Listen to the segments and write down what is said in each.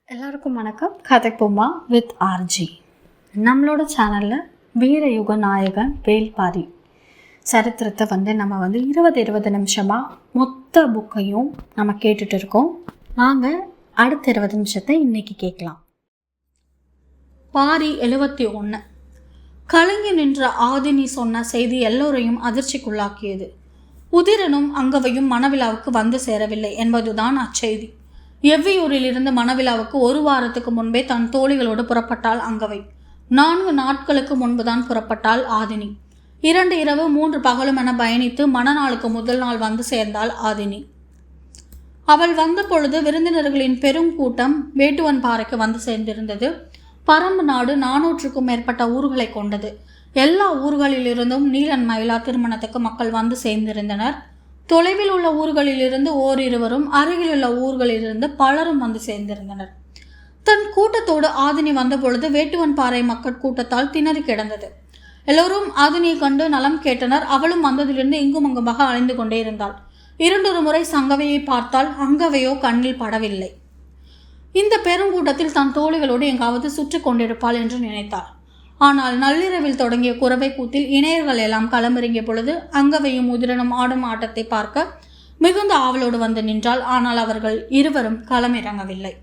எல்லாருக்கும் வணக்கம். கதைப்போமா with RJ. நம்மளோட சேனலில் வீரயுக நாயகன் வேல்பாரி சரித்திரத்தை நம்ம 20 நிமிஷமாக மொத்த புக்கையும் நம்ம கேட்டுட்டு இருக்கோம். வாங்க அடுத்த 20 நிமிஷத்தை இன்னைக்கு கேட்கலாம். பாரி 71. கலங்கி நின்ற ஆதினி சொன்ன செய்தி எல்லோரையும் அதிர்ச்சிக்குள்ளாக்கியது. உதிரனும் அங்கவையும் மணவிழாவுக்கு வந்து சேரவில்லை என்பதுதான் அச்செய்தி. எவ்வியூரிலிருந்து மணவிழாவுக்கு 1 வாரத்துக்கு முன்பே தன் தோழிகளோடு புறப்பட்டாள் அங்கவை. 4 நாட்களுக்கு முன்புதான் புறப்பட்டாள் ஆதினி. 2 இரவு 3 பகலும் என பயணித்து மணநாளுக்கு முதல் நாள் வந்து சேர்ந்தாள் ஆதினி. அவள் வந்த பொழுது விருந்தினர்களின் பெரும் கூட்டம் வேட்டுவன் பாறைக்கு வந்து சேர்ந்திருந்தது. பரம்பு நாடு 400க்கும் மேற்பட்ட ஊர்களை கொண்டது. எல்லா ஊர்களிலிருந்தும் நீலன் மயிலா திருமணத்துக்கு மக்கள் வந்து சேர்ந்திருந்தனர். தொலைவில் உள்ள ஊர்களிலிருந்து ஓரிருவரும், அருகிலுள்ள ஊர்களிலிருந்து பலரும் வந்து சேர்ந்திருந்தனர். தன் கூட்டத்தோடு ஆதினி வந்த பொழுது வேட்டுவன் பாறை மக்கள் கூட்டத்தால் திணறி கிடந்தது. எல்லோரும் ஆதினியை கண்டு நலம் கேட்டனர். அவளும் வந்ததிலிருந்து இங்கும் அங்குமாக அலைந்து கொண்டே இருந்தாள். 2 முறை சங்கவையை பார்த்தால் அங்கவையோ கண்ணில் படவில்லை. இந்த பெருங்கூட்டத்தில் தன் தோழிகளோடு எங்காவது சுற்றி கொண்டிருப்பாள் என்று நினைத்தாள். ஆனால் நள்ளிரவில் தொடங்கிய குறவை கூத்தில் இணையர்கள் எல்லாம் களமிறங்கிய பொழுது அங்கவையும் உதிரனும் ஆடும் ஆட்டத்தை பார்க்க மிகுந்த ஆவலோடு வந்து நின்றாள். ஆனால் அவர்கள் இருவரும் களமிறங்கவில்லை.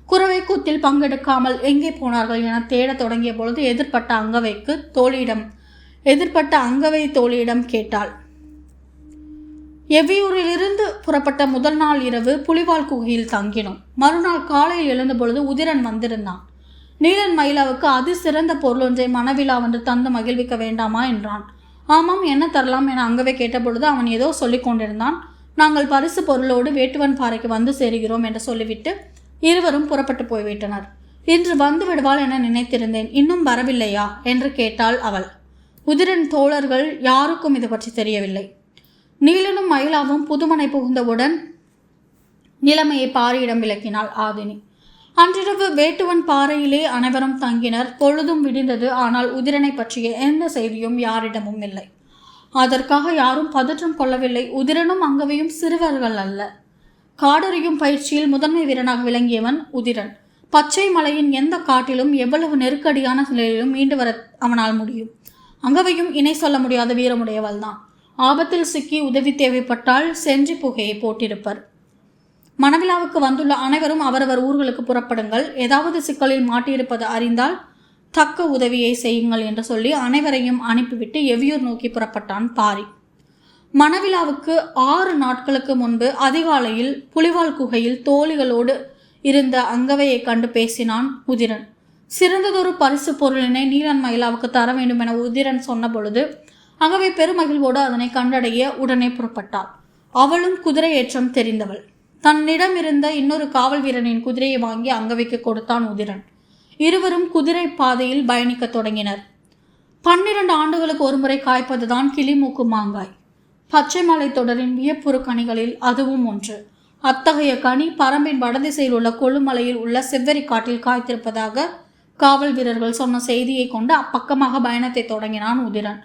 குறவை கூத்தில் பங்கெடுக்காமல் எங்கே போனார்கள் என தேட தொடங்கிய பொழுது எதிர்பட்ட அங்கவை தோழியிடம் கேட்டாள். எவ்வியூரிலிருந்து புறப்பட்ட முதல் நாள் இரவு புலிவால் குகையில் தங்கினோம். மறுநாள் காலையில் எழுந்த பொழுது உதிரன் வந்திருந்தான். நீலன் மயிலாவுக்கு அதிசிறந்த பொருளொன்றை மணவிழாவென்று தந்து மகிழ்விக்க வேண்டாமா என்றான். ஆமாம், என்ன தரலாம் என அங்கவே கேட்டபொழுது அவன் ஏதோ சொல்லிக் கொண்டிருந்தான். நாங்கள் பரிசு பொருளோடு வேட்டுவன் பாறைக்கு வந்து சேருகிறோம் என்று சொல்லிவிட்டு இருவரும் புறப்பட்டு போய்விட்டனர். இன்று வந்து விடுவாள் என நினைத்திருந்தேன். இன்னும் வரவில்லையா என்று கேட்டாள் அவள். உதிரன் தோழர்கள் யாருக்கும் இது பற்றி தெரியவில்லை. நீலனும் மயிலாவும் புதுமனை புகுந்தவுடன் நிலைமையை பாரியிடம் விளக்கினாள் ஆதினி. அன்றிரவு வேட்டுவன் பாறையிலே அனைவரும் தங்கினர். பொழுதும் விடிந்தது. ஆனால் உதிரனை பற்றிய எந்த செய்தியும் யாரிடமும் இல்லை. அதற்காக யாரும் பதற்றம் கொள்ளவில்லை. உதிரனும் அங்கவையும் சிறுவர்கள் அல்ல. காடறியும் பயிற்சியில் முதன்மை வீரனாக விளங்கியவன் உதிரன். பச்சை மலையின் எந்த காட்டிலும் எவ்வளவு நெருக்கடியான நிலையிலும் மீண்டு வர அவனால் முடியும். அங்கவையும் இணை சொல்ல முடியாத வீரமுடையவள் தான். ஆபத்தில் சிக்கி உதவி தேவைப்பட்டால் சென்றி புகையை போட்டிருப்பர். மணவிழாவுக்கு வந்துள்ள அனைவரும் அவரவர் ஊர்களுக்கு புறப்படுங்கள். ஏதாவது சிக்கலில் மாட்டியிருப்பது அறிந்தால் தக்க உதவியை செய்யுங்கள் என்று சொல்லி அனைவரையும் அனுப்பிவிட்டு எவ்வியூர் நோக்கி புறப்பட்டான் பாரி. மணவிழாவுக்கு 6 நாட்களுக்கு முன்பு அதிகாலையில் புலிவால் குகையில் தோழிகளோடு இருந்த அங்கவையை கண்டு பேசினான் உதிரன். சிறந்ததொரு பரிசு பொருளினை நீலன் மயிலாவுக்கு தர வேண்டும் என உதிரன் சொன்ன பொழுது அங்கவை பெருமகிழ்வோடு அதனை கண்டடைய உடனே புறப்பட்டாள். அவளும் குதிரை ஏற்றம் தெரிந்தவள். தன்னிடம் இருந்த இன்னொரு காவல் வீரனின் குதிரையை வாங்கி அங்கவைக்கு கொடுத்தான் உதிரன். இருவரும் குதிரை பாதையில் பயணிக்க தொடங்கினர். 12 ஆண்டுகளுக்கு ஒருமுறை காய்ப்பதுதான் கிளிமூக்கு மாங்காய். பச்சை மலை தொடரின் வியப்புறு கனிகளில் அதுவும் ஒன்று. அத்தகைய கனி பரம்பின் வடதிசையில் உள்ள கொழுமலையில் உள்ள செவ்வரி காட்டில் காய்த்திருப்பதாக காவல் வீரர்கள் சொன்ன செய்தியை கொண்டு அப்பக்கமாக பயணத்தை தொடங்கினான் உதிரன்.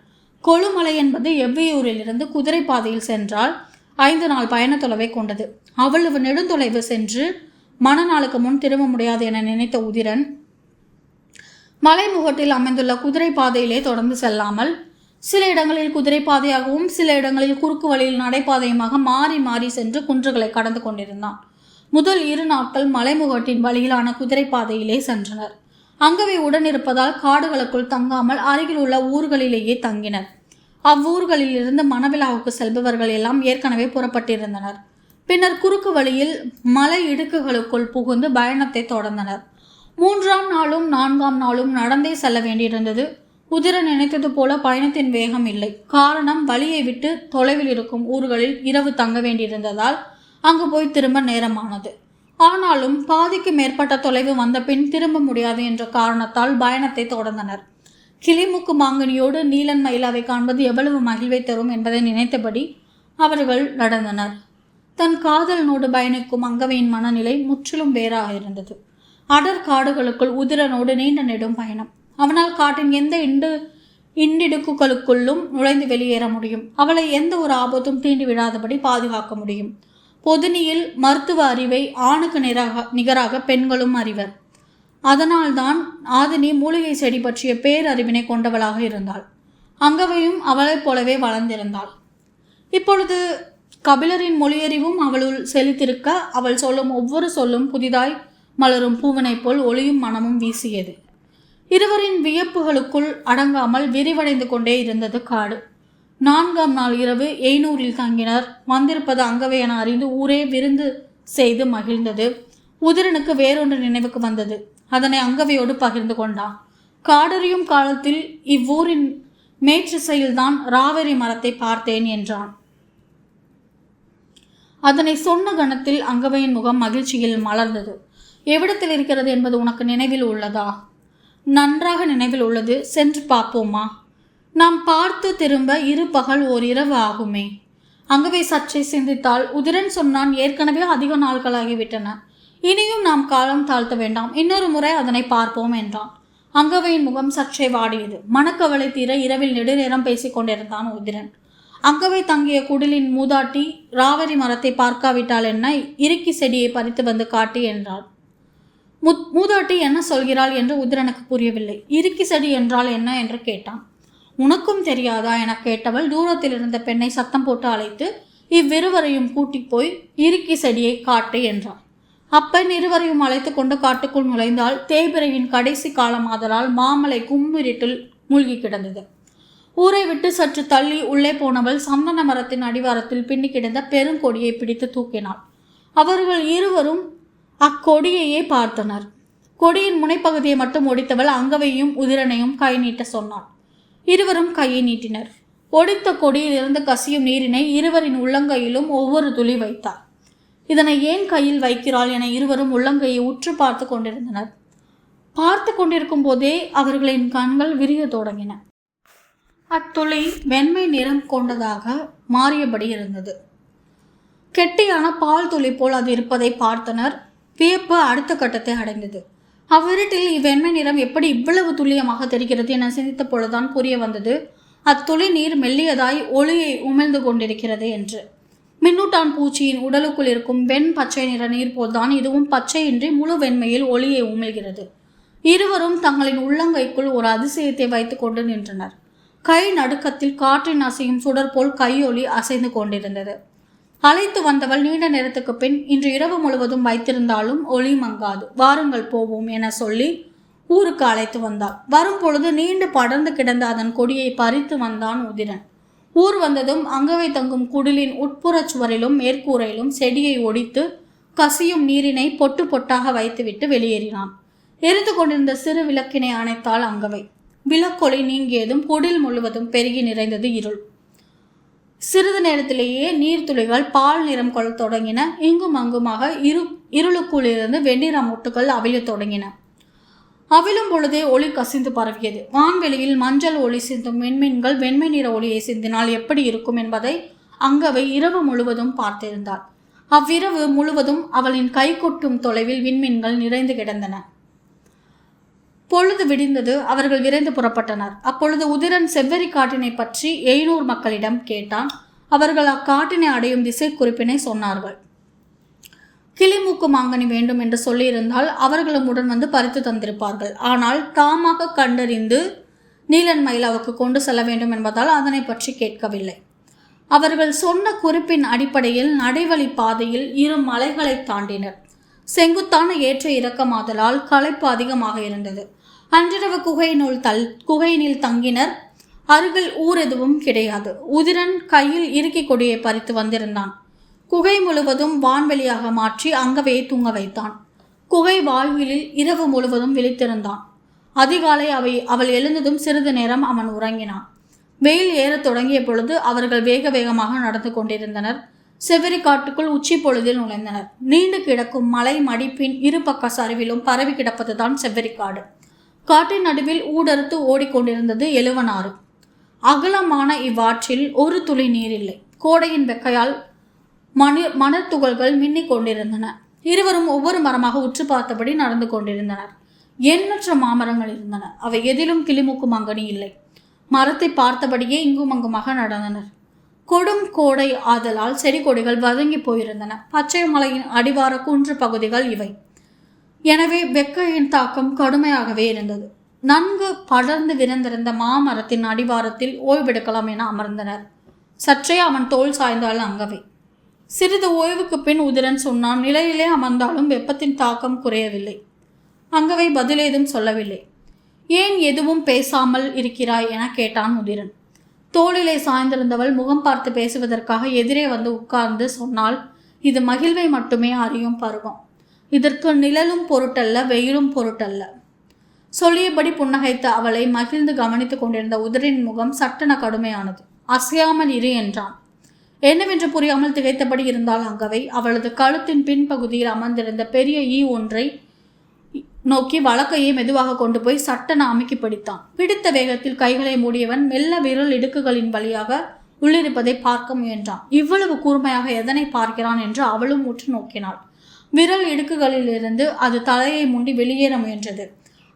கொழுமலை என்பது எவ்வியூரிலிருந்து குதிரை பாதையில் சென்றால் 5 நாள் பயண தொலைவை கொண்டது. அவ்வளவு நெடுந்தொலைவு சென்று மணநாளுக்கு முன் திரும்ப முடியாது என நினைத்த உதிரன் மலைமுகட்டில் அமைந்துள்ள குதிரை பாதையிலே தொடர்ந்து செல்லாமல் சில இடங்களில் குதிரை பாதையாகவும் சில இடங்களில் குறுக்கு வழியில் நடைபாதையுமாக மாறி மாறி சென்று குன்றுகளை கடந்து கொண்டிருந்தான். முதல் 2 நாட்கள் மலைமுகட்டின் வழியிலான குதிரை பாதையிலே சென்றனர். அங்கவை உடனிருப்பதால் காடுகளுக்குள் தங்காமல் அருகில் உள்ள ஊர்களிலேயே தங்கினர். அவ்வூர்களில் இருந்து மணவிழாவுக்கு செல்பவர்கள் எல்லாம் ஏற்கனவே புறப்பட்டிருந்தனர். பின்னர் குறுக்கு வழியில் மலை இடுக்குகளுக்குள் புகுந்து பயணத்தை தொடர்ந்தனர். 3ஆம் நாளும் 4ஆம் நாளும் நடந்தே செல்ல வேண்டியிருந்தது. உதிரன் நினைத்தது போல பயணத்தின் வேகம் இல்லை. காரணம், வழியை விட்டு தொலைவில் இருக்கும் ஊர்களில் இரவு தங்க வேண்டியிருந்ததால் அங்கு போய் திரும்ப நேரமானது. ஆனாலும் பாதிக்கு மேற்பட்ட தொலைவு வந்த பின் திரும்ப முடியாது என்ற காரணத்தால் பயணத்தை தொடர்ந்தனர். கிளிமுக்கு மாங்கனியோடு நீலன் மயிலாவை காண்பது எவ்வளவு மகிழ்வை தரும் என்பதை நினைத்தபடி அவர்கள் நடந்தனர். தன் காதலனோடு பயணிக்கும் அங்கவையின் மனநிலை முற்றிலும் வேறாக இருந்தது. அடர் காடுகளுக்குள் உதிரனோடு நீண்ட நெடும் பயணம். அவனால் காட்டின் எந்த இண்டிடுக்குகளுக்குள்ளும் நுழைந்து வெளியேற முடியும். அவளை எந்த ஒரு ஆபத்தும் தீண்டி விடாதபடி பாதுகாக்க முடியும். பொதுனியில் மருத்துவ அறிவை ஆணுக்கு நிகராக பெண்களும் அறிவர். அதனால்தான் ஆதினி மூலிகை செடி பற்றிய பேரறிவினை கொண்டவளாக இருந்தாள். அங்கவையும் அவளைப் போலவே வளர்ந்திருந்தாள். இப்பொழுது கபிலரின் மொழியறிவும் அவளுள் செலுத்திருக்க அவள் சொல்லும் ஒவ்வொரு சொல்லும் புதிதாய் மலரும் பூவினைப் போல் ஒளியும் மனமும் வீசியது. இருவரின் வியப்புகளுக்குள் அடங்காமல் விரிவடைந்து கொண்டே இருந்தது காடு. 4ஆம் நாள் இரவு எய்னூரில் தங்கினர். வந்திருப்பது அங்கவை என அறிந்து ஊரே விருந்து செய்து மகிழ்ந்தது. உதிரனுக்கு வேறொன்று நினைவுக்கு வந்தது. அதனை அங்கவையோடு பகிர்ந்து கொண்டான். காடறியும் காலத்தில் இவ்வூரின் மேற்றிசையில்தான் ராவரி மரத்தை பார்த்தேன் என்றான். அதனை சொன்ன கணத்தில் அங்கவையின் முகம் மகிழ்ச்சியில் மலர்ந்தது. எவ்விடத்தில் இருக்கிறது என்பது உனக்கு நினைவில் உள்ளதா? நன்றாக நினைவில் உள்ளது. சென்று பார்ப்போமா? நாம் பார்த்து திரும்ப 2 பகல் ஓரிரவு ஆகுமே. அங்கவை சற்றே சிந்தித்தாள். உதிரன் சொன்னான், ஏற்கனவே அதிக நாட்களாகிவிட்டன. இனியும் நாம் காலம் தாழ்த்த வேண்டாம். இன்னொரு முறை அதனை பார்ப்போம் என்றான். அங்கவையின் முகம் சற்றே வாடியது. மனக்கவலை தீர இரவில் நெடுநேரம் பேசிக் கொண்டிருந்தான் உதிரன். அங்கவை தங்கிய குடிலின் மூதாட்டி ராவரி மரத்தை பார்க்காவிட்டால் என்ன, இறுக்கி செடியை பறித்து வந்து காட்டி என்றாள். மூதாட்டி என்ன சொல்கிறாள் என்று உதிரனுக்கு புரியவில்லை. இறுக்கி செடி என்றால் என்ன என்று கேட்டான். உனக்கும் தெரியாதா என கேட்டவள் தூரத்தில் இருந்த பெண்ணை சத்தம் போட்டு அழைத்து இவ்விருவரையும் கூட்டி போய் இறுக்கி செடியை காட்டு என்றாள். அப்பெண் இருவரையும் அழைத்து கொண்டு காட்டுக்குள் நுழைந்தால். தேய்பிரையின் கடைசி காலமாதலால் மாமலை கும்மிருட்டில் மூழ்கி கிடந்தது. ஊரை விட்டு சற்று தள்ளி உள்ளே போனவள் சந்தன மரத்தின் அடிவாரத்தில் பின்னி கிடந்த பெருங்கொடியை பிடித்து தூக்கினாள். அவர்கள் இருவரும் அக்கொடியையே பார்த்தனர். கொடியின் முனைப்பகுதியை மட்டும் ஒடித்தவள் அங்கவையும் உதிரனையும் கை நீட்ட சொன்னாள். இருவரும் கையை நீட்டினர். ஒடித்த கொடியில் இருந்து கசியும் நீரினை இருவரின் உள்ளங்கையிலும் ஒவ்வொரு துளி வைத்தார். இதனை ஏன் கையில் வைக்கிறாள் என இருவரும் உள்ளங்கையை உற்று பார்த்து கொண்டிருந்தனர். பார்த்து கொண்டிருக்கும் போதே அவர்களின் கண்கள் விரிய தொடங்கின. அத்துளி வெண்மை நிறம் கொண்டதாக மாறியபடி இருந்தது. கெட்டியான பால் துளி போல் அது இருப்பதை பார்த்தனர். வியப்பு அடுத்த கட்டத்தை அடைந்தது. அவ்விருட்டில் இவ்வெண்மை நிறம் எப்படி இவ்வளவு துல்லியமாக தெரிகிறது என சிந்தித்த பொழுதுதான் புரிய வந்தது அத்துளி நீர் மெல்லியதாய் ஒளியை உமிழ்ந்து கொண்டிருக்கிறது என்று. மின்னூட்டான் பூச்சியின் உடலுக்குள் இருக்கும் வெண் பச்சை நிற நீர் போல்தான் இதுவும் பச்சையின்றி முழு வெண்மையில் ஒளியை உமிழ்கிறது. இருவரும் தங்களின் உள்ளங்கைக்குள் ஒரு அதிசயத்தை வைத்து கொண்டு நின்றனர். கை நடுக்கத்தில் காற்றின் அசையும் சுடர் போல் கையொலி அசைந்து கொண்டிருந்தது. அழைத்து வந்தவள் நீண்ட நேரத்துக்கு பின் இன்று இரவு முழுவதும் வைத்திருந்தாலும் ஒளி மங்காது, வாருங்கள் போவோம் என சொல்லி ஊருக்கு அழைத்து வந்தாள். வரும் பொழுது நீண்டு படர்ந்து கிடந்த அதன் கொடியை பறித்து வந்தான் உதிரன். ஊர் வந்ததும் அங்கவை தங்கும் குடிலின் உட்புறச் சுவரிலும் மேற்கூரையிலும் செடியை ஒடித்து கசியும் நீரினை பொட்டு பொட்டாக வைத்துவிட்டு வெளியேறினான். எரிந்து கொண்டிருந்த சிறு விளக்கினை அணைத்தாள் அங்கவை. விளக்கொளி நீங்கியதும் குடில் முழுவதும் பெருகி நிறைந்தது இருள். சிறிது நேரத்திலேயே நீர்த்துளிகள் பால் நிறம் கொள்ள தொடங்கின. இங்கும் அங்குமாக இருளுக்குள்ளிருந்து வெண்ணிற முட்டுகள் அவிழத் தொடங்கின. அவிழும் பொழுதே ஒளி கசிந்து பரவியது. வான்வெளியில் மஞ்சள் ஒளி சிந்தும் விண்மீன்கள் வெண்மை நிற ஒளியை சிந்தினால் எப்படி இருக்கும் என்பதை அங்கவை இரவு முழுவதும் பார்த்திருந்தாள். அவ்விரவு முழுவதும் அவளின் கை கொட்டும் தொலைவில் விண்மீன்கள் நிறைந்து கிடந்தன. பொழுது விடிந்தது. அவர்கள் விரைந்து புறப்பட்டனர். அப்பொழுது உதிரன் செவ்வரி காட்டினை பற்றி எய்னூர் மக்களிடம் கேட்டான். அவர்கள் அக்காட்டினை அடையும் திசை குறிப்பினை சொன்னார்கள். கிளிமூக்கு மாங்கனி வேண்டும் என்று சொல்லியிருந்தால் அவர்களும் உடன் வந்து பறித்து தந்திருப்பார்கள். ஆனால் தாமாக கண்டறிந்து நீலன் மயிலாவுக்கு கொண்டு செல்ல வேண்டும் என்பதால் அதனை பற்றி கேட்கவில்லை. அவர்கள் சொன்ன குறிப்பின் அடிப்படையில் நடைவழி பாதையில் 2 மலைகளை தாண்டினர். செங்குத்தான ஏற்ற இறக்கமாதலால் களைப்பு அதிகமாக இருந்தது. அன்றிரவு குகையினில் தங்கினர். அருகில் ஊர் எதுவும் கிடையாது. உதிரன் கையில் இறுக்கி கொடியை பறித்து வந்திருந்தான். குகை முழுவதும் வான்வெளியாக மாற்றி அங்கவையை தூங்க வைத்தான். குகை வாயிலில் இரவு முழுவதும் விழித்திருந்தான். அதிகாலை அவள் எழுந்ததும் சிறிது நேரம் அவன் உறங்கினான். வெயில் ஏறத் தொடங்கிய பொழுது அவர்கள் வேக வேகமாக நடந்து கொண்டிருந்தனர். செவ்வரி காட்டுக்குள் உச்சி பொழுதில் நுழைந்தனர். நீண்டு கிடக்கும் மலை மடிப்பின் 2 பக்க சரிவிலும் பரவி கிடப்பதுதான் செவ்வரிக்காடு. காட்டின் நடுவில் ஊடறுத்து ஓடிக்கொண்டிருந்தது எழுவனாறு. அகலமான இவ்வாற்றில் ஒரு துளி நீர் இல்லை. கோடையின் வெக்கையால் மணத்துகள்கள் மின்னிக் கொண்டிருந்தன. இருவரும் ஒவ்வொரு மரமாக உற்று பார்த்தபடி நடந்து கொண்டிருந்தனர். எண்ணற்ற மாமரங்கள் இருந்தன. அவை எதிலும் கிளிமூக்கு மாங்கனி இல்லை. மரத்தை பார்த்தபடியே இங்கும் அங்குமாக நடந்தனர். கொடும் கோடை ஆதலால் செடி கொடிகள் வதங்கி போயிருந்தன. பச்சை மலையின் அடிவார குன்று பகுதிகள் இவை. எனவே வெக்கையின் தாக்கம் கடுமையாகவே இருந்தது. நன்கு படர்ந்து விரிந்திருந்த மாமரத்தின் அடிவாரத்தில் ஓய்வெடுக்கலாம் என அமர்ந்தனர். சற்றே அவன் தோள் சாய்ந்தாள் அங்கவை. சிறிது ஓய்வுக்கு பின் உதிரன் சொன்னான். நிலையிலே அமர்ந்தாலும் வெப்பத்தின் தாக்கம் குறையவில்லை. அங்கவை பதிலேதும் சொல்லவில்லை. ஏன் எதுவும் பேசாமல் இருக்கிறாய் என கேட்டான் உதிரன். தோளிலே சாய்ந்திருந்தவள் முகம் பார்த்து பேசுவதற்காக எதிரே வந்து உட்கார்ந்து சொன்னால், இது மகிழ்வை மட்டுமே அறியும் பருவம். இதற்கு நிழலும் பொருட்டல்ல, வெயிலும் பொருட்டல்ல. சொல்லியபடி புன்னகைத்த அவளை மகிழ்ந்து கவனித்துக் கொண்டிருந்த உதிரின் முகம் சட்டென கடுமையானது. அசையாமல் இரு என்றான். என்னவென்று புரியாமல் திகைத்தபடி இருந்தால் அங்கவை. அவளது கழுத்தின் பின்பகுதியில் அமர்ந்திருந்த பெரிய ஈ ஒன்றை நோக்கி வழக்கையை மெதுவாக கொண்டு போய் சட்டென அமுக்கி பிடித்தான். பிடித்த வேகத்தில் கைகளை மூடியவன் மெல்ல விரல் இடுக்குகளின் வழியாக உள்ளிருப்பதை பார்க்க முயன்றான். இவ்வளவு கூர்மையாக எதனை பார்க்கிறான் என்று அவளும் உற்று நோக்கினாள். விரல் இடுக்குகளிலிருந்து அது தலையை முண்டி வெளியேற முயன்றது.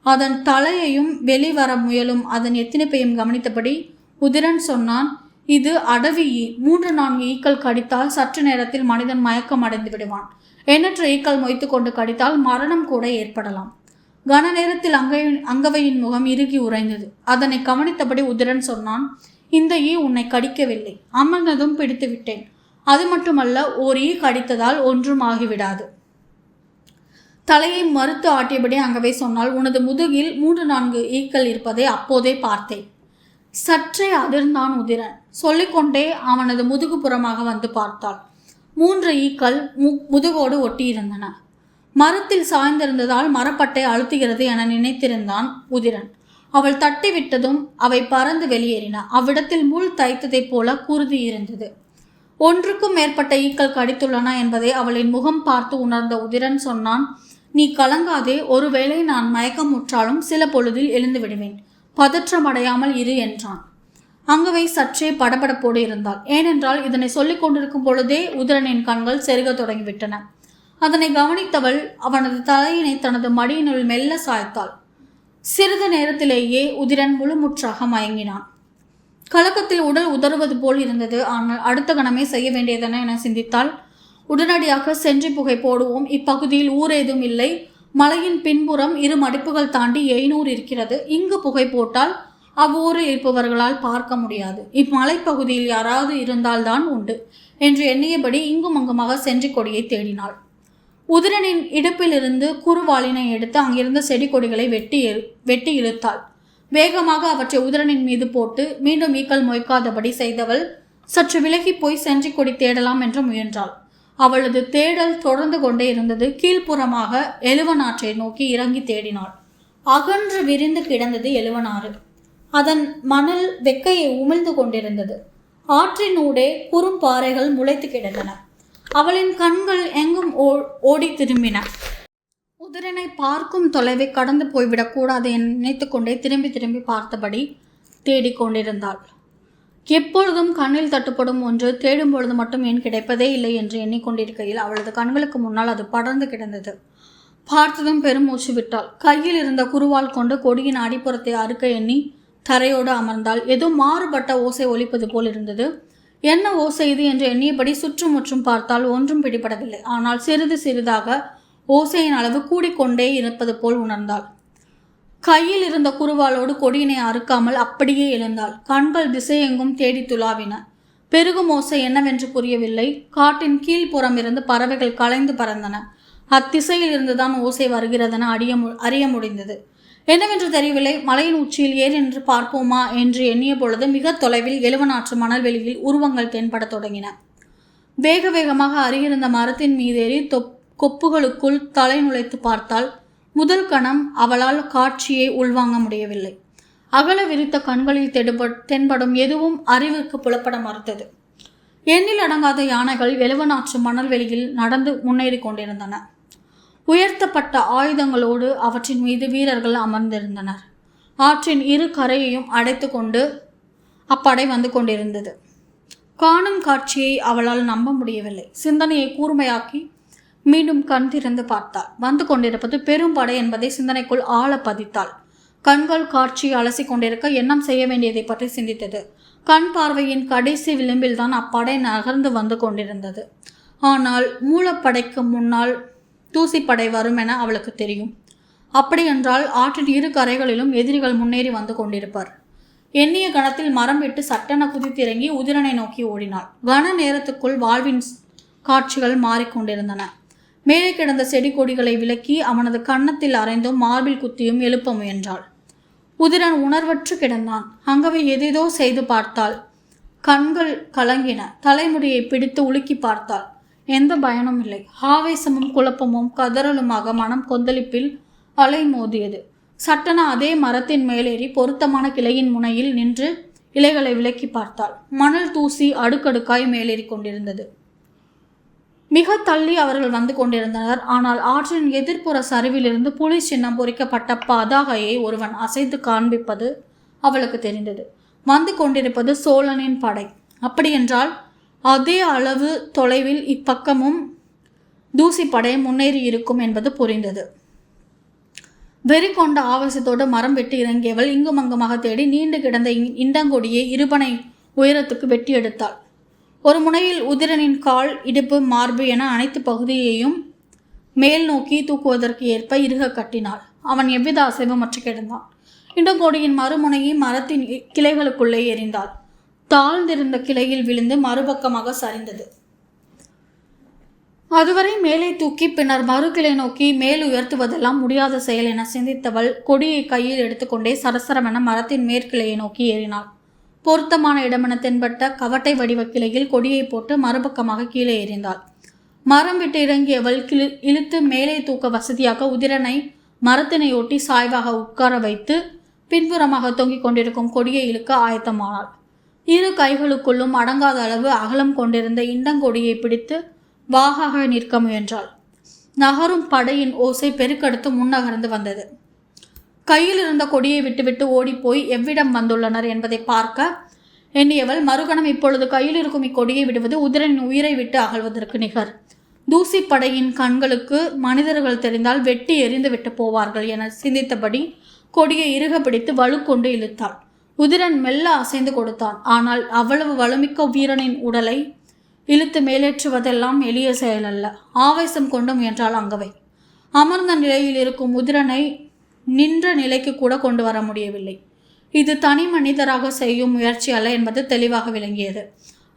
அதன் தலையையும் வெளிவர முயலும் அதன் எத்தினிப்பையும் கவனித்தபடி உதிரன் சொன்னான், இது அடவி ஈ. 3-4 ஈக்கள் கடித்தால் சற்று நேரத்தில் மனிதன் மயக்கம் அடைந்து விடுவான். எண்ணற்ற ஈக்கள் மொய்த்து கொண்டு கடித்தால் மரணம் கூட ஏற்படலாம். கன நேரத்தில் அங்கவையின் முகம் இறுகி உறைந்தது. அதனை கவனித்தபடி உதிரன் சொன்னான், இந்த ஈ உன்னை கடிக்கவில்லை. அமர்ந்ததும் பிடித்து விட்டேன். அது மட்டுமல்ல, ஓர் ஈ கடித்ததால் ஒன்றும் ஆகிவிடாது. தலையை மறுத்து ஆட்டியபடி அங்கவை சொன்னால், உனது முதுகில் 3-4 ஈக்கள் இருப்பதை அப்போதே பார்த்தேன். சற்றே அதிர்ந்தான் உதிரன். சொல்லிக்கொண்டே அவனது முதுகு புறமாக வந்து பார்த்தாள். 3 ஈக்கள் முதுகோடு ஒட்டியிருந்தன. மரத்தில் சாய்ந்திருந்ததால் மரப்பட்டை அழுத்துகிறது என நினைத்திருந்தான் உதிரன். அவள் தட்டி விட்டதும் அவை பறந்து வெளியேறின. அவ்விடத்தில் முள் தைத்ததைப் போல குருதி இருந்தது. ஒன்றுக்கும் மேற்பட்ட ஈக்கள் கடித்துள்ளன என்பதை அவளின் முகம் பார்த்து உணர்ந்த உதிரன் சொன்னான், நீ கலங்காதே. ஒருவேளை நான் மயக்கமுற்றாலும் சில பொழுதில் எழுந்து விடுவேன். பதற்றமடையாமல் இரு என்றான். அங்கவை சற்றே படபடப்போடு இருந்தாள். ஏனென்றால் இதனை சொல்லிக் கொண்டிருக்கும் பொழுதே உதிரனின் கண்கள் செருக தொடங்கிவிட்டன. அதனை கவனித்தவள் அவனது தலையினை தனது மடியினுள் மெல்ல சாய்த்தாள். சிறிது நேரத்திலேயே உதிரன் முழுமுற்றாக மயங்கினான். கலக்கத்தில் உடல் உதறுவது போல் இருந்தது. ஆனால் அடுத்த கணமே செய்ய வேண்டியதென என சிந்தித்தாள். உடனடியாக சென்றி புகை போடுவோம். இப்பகுதியில் ஊர் ஏதும் இல்லை. மலையின் பின்புறம் 2 மடிப்புகள் தாண்டி 700 இருக்கிறது. இங்கு புகை போட்டால் அவ்வூரில் இருப்பவர்களால் பார்க்க முடியாது. இம்மலைப்பகுதியில் யாராவது இருந்தால்தான் உண்டு என்று எண்ணியபடி இங்கும் அங்குமாக சென்றி கொடியை தேடினாள். உதிரனின் இடுப்பிலிருந்து குறுவாளினை எடுத்து அங்கிருந்த செடி கொடிகளை வெட்டி இழுத்தாள். வேகமாக அவற்றை உதிரனின் மீது போட்டு மீண்டும் ஈக்கள் மொய்க்காதபடி செய்தவள் சற்று விலகி போய் சென்றி கொடி தேடலாம் என்று முயன்றாள். அவளது தேடல் தொடர்ந்து கொண்டே இருந்தது. கீழ்ப்புறமாக எழுவனாற்றை நோக்கி இறங்கி தேடினாள். அகன்று விரிந்து கிடந்தது எழுவனாறு. அதன் மணல் வெக்கையை உமிழ்ந்து கொண்டிருந்தது. ஆற்றினூடே குறும்பாறைகள் முளைத்து கிடந்தன. அவளின் கண்கள் எங்கும் ஓடி திரும்பின. உதிரனை பார்க்கும் தொலைவை கடந்து போய்விடக்கூடாது என நினைத்து கொண்டே திரும்பி திரும்பி பார்த்தபடி தேடிக்கொண்டிருந்தாள். எப்பொழுதும் கண்ணில் தட்டுப்படும் ஒன்று தேடும் பொழுது மட்டும் ஏன் கிடைப்பதே இல்லை என்று எண்ணிக்கொண்டிருக்கையில் அவளது கண்களுக்கு முன்னால் அது படர்ந்து கிடந்தது. பார்த்ததும் பெருமூச்சு விட்டாள். கையில் இருந்த குறுவால் கொண்டு கொடியின் அடிப்புறத்தை அறுக்க எண்ணி தரையோடு அமர்ந்தாள். ஏதோ மாறுபட்ட ஓசை ஒலிப்பது போல் இருந்தது. என்ன ஓசை இது என்று எண்ணியபடி சுற்றுமுற்றும் பார்த்தால் ஒன்றும் பிடிபடவில்லை. ஆனால் சிறிது சிறிதாக ஓசையின் அளவு கூடிக்கொண்டே இருப்பது போல் உணர்ந்தாள். கையில் இருந்த குறுவாலோடு கொடியினை அறுக்காமல் அப்படியே எழுந்தாள். கண்கள் திசையெங்கும் தேடி துளாவின. பெருகும் ஓசை என்னவென்று புரியவில்லை. காட்டின் கீழ்ப்புறம் இருந்து பறவைகள் கலைந்து பறந்தன. அத்திசையில் இருந்துதான் ஓசை வருகிறதென அறிய முடிந்தது. என்னவென்று தெரியவில்லை. மலையின் உச்சியில் ஏறி நின்று பார்ப்போமா என்று எண்ணிய பொழுது மிக தொலைவில் எழுவனாற்று மணல்வெளியில் உருவங்கள் தென்படத் தொடங்கின. வேக வேகமாக அருகிருந்த மரத்தின் மீதேறி கொப்புகளுக்குள் தலை நுழைத்து பார்த்தால் முதல் கணம் அவளால் காட்சியை உள்வாங்க முடியவில்லை. அகல விரித்த கண்களில் தென்படும் எதுவும் அறிவுக்கு புலப்பட மறுத்தது. எண்ணில் அடங்காத யானைகள் எழுவனாற்று மணல்வெளியில் நடந்து முன்னேறி கொண்டிருந்தன. உயர்த்தப்பட்ட ஆயுதங்களோடு அவற்றின் மீது வீரர்கள் அமர்ந்திருந்தனர். ஆற்றின் 2 கரையையும் அடைத்து கொண்டு அப்படை வந்து கொண்டிருந்தது. காணும் காட்சியை அவளால் நம்ப முடியவில்லை. சிந்தனையை கூர்மையாக்கி மீண்டும் கண் திறந்து பார்த்தாள். வந்து கொண்டிருப்பது பெரும் படை என்பதை சிந்தனைக்குள் ஆழ பதித்தாள். கண்கள் காட்சியை அலசி கொண்டிருக்க எண்ணம் செய்ய வேண்டியதை பற்றி சிந்தித்தது. கண் பார்வையின் கடைசி விளிம்பில்தான் அப்படை நகர்ந்து வந்து கொண்டிருந்தது. ஆனால் மூலப்படைக்கு முன்னால் தூசிப்படை வரும் என அவளுக்கு தெரியும். அப்படியென்றால் ஆற்றின் இரு கரைகளிலும் எதிரிகள் முன்னேறி வந்து கொண்டிருப்பார். எண்ணிய கணத்தில் மரம் விட்டு சட்டென குதித்திறங்கி உதிரனை நோக்கி ஓடினாள். கன நேரத்துக்குள் வாழ்வின் காட்சிகள் மாறிக்கொண்டிருந்தன. மேலே கிடந்த செடி கொடிகளை விலக்கி அவனது கன்னத்தில் அரைந்தும் மார்பில் குத்தியும் எழுப்ப முயன்றாள். உதிரன் உணர்வற்று கிடந்தான். அங்கவை எதேதோ செய்து பார்த்தாள். கண்கள் கலங்கின. தலைமுடியை பிடித்து உலுக்கி பார்த்தாள். எந்த பயனும் இல்லை. ஆவேசமும் குழப்பமும் கதறலுமாக மனம் கொந்தளிப்பில் அலை மோதியது. சட்டென அதே மரத்தின் மேலேறி பொருத்தமான கிளையின் முனையில் நின்று இலைகளை விலக்கி பார்த்தாள். மணல் தூசி அடுக்கடுக்காய் மேலேறி கொண்டிருந்தது. மிக தள்ளி அவர்கள் வந்து கொண்டிருந்தனர். ஆனால் ஆற்றின் எதிர்ப்புற சரிவிலிருந்து புலி சின்னம் பொறிக்கப்பட்ட பதாகையை ஒருவன் அசைத்து காண்பிப்பது அவளுக்கு தெரிந்தது. வந்து கொண்டிருப்பது சோழனின் படை. அப்படியென்றால் அதே அளவு தொலைவில் இப்பக்கமும் தூசிப்படை முன்னேறி இருக்கும் என்பது புரிந்தது. வெறி கொண்ட ஆவேசத்தோடு மரம் வெட்டி இறங்கியவள் இங்கும் அங்குமாக தேடி நீண்டு கிடந்த இண்டங்கொடியை இருபனை உயரத்துக்கு வெட்டி எடுத்தாள். ஒரு முனையில் உதிரனின் கால், இடுப்பு, மார்பு என அனைத்து பகுதியையும் மேல் நோக்கி தூக்குவதற்கு ஏற்ப இறுக கட்டினாள். அவன் எவ்வித அசைவமற்று கிடந்தான். இண்டங்கொடியின் மறுமுனையை மரத்தின் கிளைகளுக்குள்ளே எறிந்தாள். தாழ்ந்திருந்த கிளையில் விழுந்து மறுபக்கமாக சரிந்தது. அதுவரை மேலே தூக்கி பின்னர் மறுகிளை நோக்கி மேல் உயர்த்துவதெல்லாம் முடியாத செயல் என சிந்தித்தவள் கொடியை கையில் எடுத்துக்கொண்டே சரசரமென மரத்தின் மேற்கிளையை நோக்கி ஏறினாள். பொருத்தமான இடமென தென்பட்ட கவட்டை வடிவ கிளையில் கொடியை போட்டு மறுபக்கமாக கீழே எறிந்தாள். மரம் விட்டு இறங்கியவள் இழுத்து மேலே தூக்க வசதியாக உதிரனை மரத்தினையொட்டி சாய்வாக உட்கார வைத்து பின்புறமாக தொங்கிக் கொண்டிருக்கும் கொடியை இழுக்க ஆயத்தமானாள். இரு கைகளுக்குள்ளும் அடங்காத அளவு அகலம் கொண்டிருந்த இண்டங்கொடியை பிடித்து வாகாக நிற்க முயன்றாள். நகரும் படையின் ஓசை பெருக்கெடுத்து முன்னகர்ந்து வந்தது. கையில் இருந்த கொடியை விட்டுவிட்டு ஓடிப்போய் எவ்விடம் வந்துள்ளனர் என்பதை பார்க்க எண்ணியவள் மறுகணம் இப்பொழுது கையில் இருக்கும் இக்கொடியை விடுவது உதிரனின் உயிரை விட்டு அகழ்வதற்கு நிகர். தூசிப்படையின் கண்களுக்கு மனிதர்கள் தெரிந்தால் வெட்டி எறிந்து விட்டு போவார்கள் என சிந்தித்தபடி கொடியை இறுக பிடித்து வலுக்கொண்டு இழுத்தாள். உதிரன் மெல்ல அசைந்து கொடுத்தான். ஆனால் அவ்வளவு வலுமிக்க வீரனின் உடலை இழுத்து மேலேற்றுவதெல்லாம் எளிய செயல் அல்ல. ஆவேசம் கொண்டு முயன்றாள் அங்கவை. அமர்ந்த நிலையில் இருக்கும் உதிரனை நின்ற நிலைக்கு கூட கொண்டு வர முடியவில்லை. இது தனி மனிதராக செய்யும் முயற்சி அல்ல என்பது தெளிவாக விளங்கியது.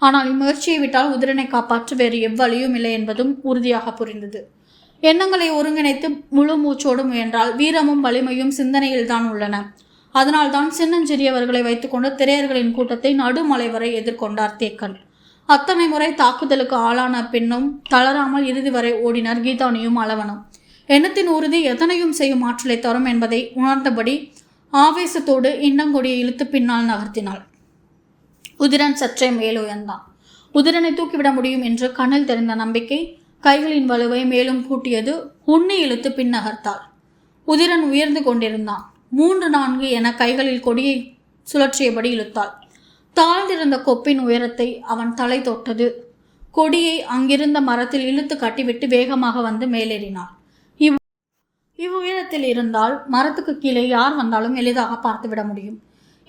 ஆனால் இம்முயற்சியை விட்டால் உதிரனை காப்பாற்ற வேறு எவ்வழியும் இல்லை என்பதும் உறுதியாக புரிந்தது. எண்ணங்களை ஒருங்கிணைத்து முழு மூச்சோடு முயன்றால் வீரமும் வலிமையும் சிந்தனையில்தான் உள்ளன. அதனால்தான் சின்னஞ்சிறியவர்களை வைத்துக்கொண்டு திரையர்களின் கூட்டத்தை நடுமலை வரை எதிர்கொண்டார் தேக்கன். அத்தனை முறை தாக்குதலுக்கு ஆளான பின்னும் தளராமல் இறுதி வரை ஓடினர் கீதானியும் அளவனும். எண்ணத்தின் உறுதி எதனையும் செய்யும் ஆற்றலை தரும் என்பதை உணர்ந்தபடி ஆவேசத்தோடு இண்டங்கொடியை இழுத்து பின்னால் நகர்த்தினாள். உதிரன் சற்றே மேலுயர்ந்தான். உதிரனை தூக்கிவிட முடியும் என்று கண்ணில் தெரிந்த நம்பிக்கை கைகளின் வலுவை மேலும் கூட்டியது. உண்ணி இழுத்து பின் நகர்த்தாள். உதிரன் உயர்ந்து கொண்டிருந்தான். 3-4 என கைகளில் கொடியை சுழற்றியபடி இழுத்தாள். தாழ்ந்திருந்த கொப்பின் உயரத்தை அவன் தலை தொட்டது. கொடியை அங்கிருந்த மரத்தில் இழுத்து கட்டிவிட்டு வேகமாக வந்து மேலேறினாள். இவ்வுயரத்தில் இருந்தால் மரத்துக்கு கீழே யார் வந்தாலும் எளிதாக பார்த்துவிட முடியும்.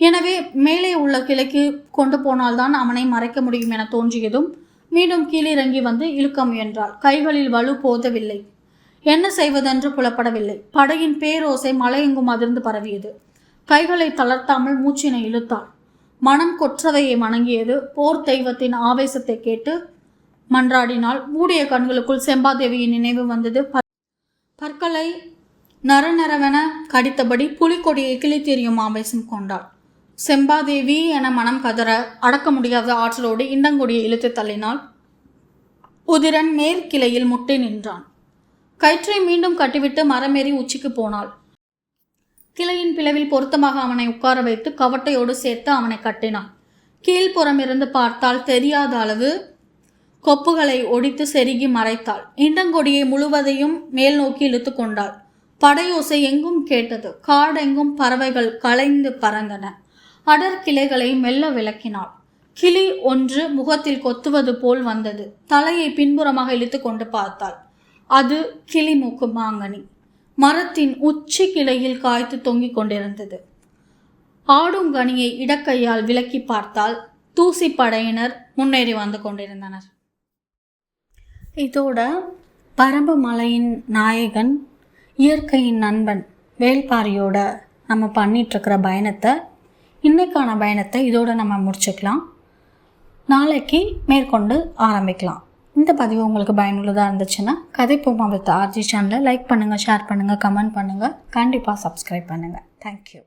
எனவே மேலே உள்ள கிளைக்கு கொண்டு போனால்தான் அவனை மறைக்க முடியும் என தோன்றியதும் மீண்டும் கீழிறங்கி வந்து இழுக்க முயன்றாள். கைகளில் வலு போதவில்லை. என்ன செய்வதென்று புலப்படவில்லை. படையின் பேரோசை மலையெங்கும் அதிர்ந்து பரவியது. கைகளை தளர்த்தாமல் மூச்சினை இழுத்தாள். மனம் கொற்றவையை வணங்கியது. போர் தெய்வத்தின் ஆவேசத்தை கேட்டு மன்றாடினாள். மூடிய கண்களுக்குள் செம்பாதேவியின் நினைவு வந்தது. பற்களை நரநரவென கடித்தபடி புலிக்கொடியை கிழித்தெறியும் ஆவேசம் கொண்டாள். செம்பாதேவி என மனம் கதற அடக்க முடியாத ஆற்றலோடு இண்டங்கொடியை இழுத்து தள்ளினாள். உதிரன் மேற்கிளையில் முட்டி நின்றான். கயிற்றை மீண்டும் கட்டிவிட்டு மரமேறி உச்சிக்கு போனாள். கிளையின் பிளவில் பொருத்தமாக அவனை உட்கார வைத்து கவட்டையோடு சேர்த்து அவனை கட்டினான். கீழ்ப்புறம் இருந்து பார்த்தால் தெரியாத அளவு கொப்புகளை ஒடித்து செருகி மறைத்தாள். இண்டங்கொடியை முழுவதையும் மேல் நோக்கி இழுத்து கொண்டாள். படையோசை எங்கும் கேட்டது. காடெங்கும் பறவைகள் கலைந்து பறந்தன. அடர் கிளைகளை மெல்ல விளக்கினாள். கிளி ஒன்று முகத்தில் கொத்துவது போல் வந்தது. தலையை பின்புறமாக இழுத்து கொண்டு பார்த்தாள். அது கிளிமூக்கு மாங்கனி மரத்தின் உச்சி கிளையில் காய்த்து தொங்கிக் கொண்டிருந்தது. ஆடும் கனியை இடக்கையால் விலக்கி பார்த்தால் தூசி படையினர் முன்னேறி வந்து கொண்டிருந்தனர். இதோட பரம்பு மலையின் நாயகன், இயற்கையின் நண்பன் வேள்பாரியோட நம்ம பண்ணிகிட்ருக்கிற பயணத்தை, இன்றைக்கான பயணத்தை இதோடு நம்ம முடிச்சுக்கலாம். நாளைக்கு மேற்கொண்டு ஆரம்பிக்கலாம். இந்த பதிவு உங்களுக்கு பயனுள்ளதாக இருந்துச்சுன்னா கதைப்போமா வித் ஆர்ஜி சேனலை லைக் பண்ணுங்கள், ஷேர் பண்ணுங்கள், கமெண்ட் பண்ணுங்கள், கண்டிப்பாக சப்ஸ்கிரைப் பண்ணுங்கள். தேங்க்யூ.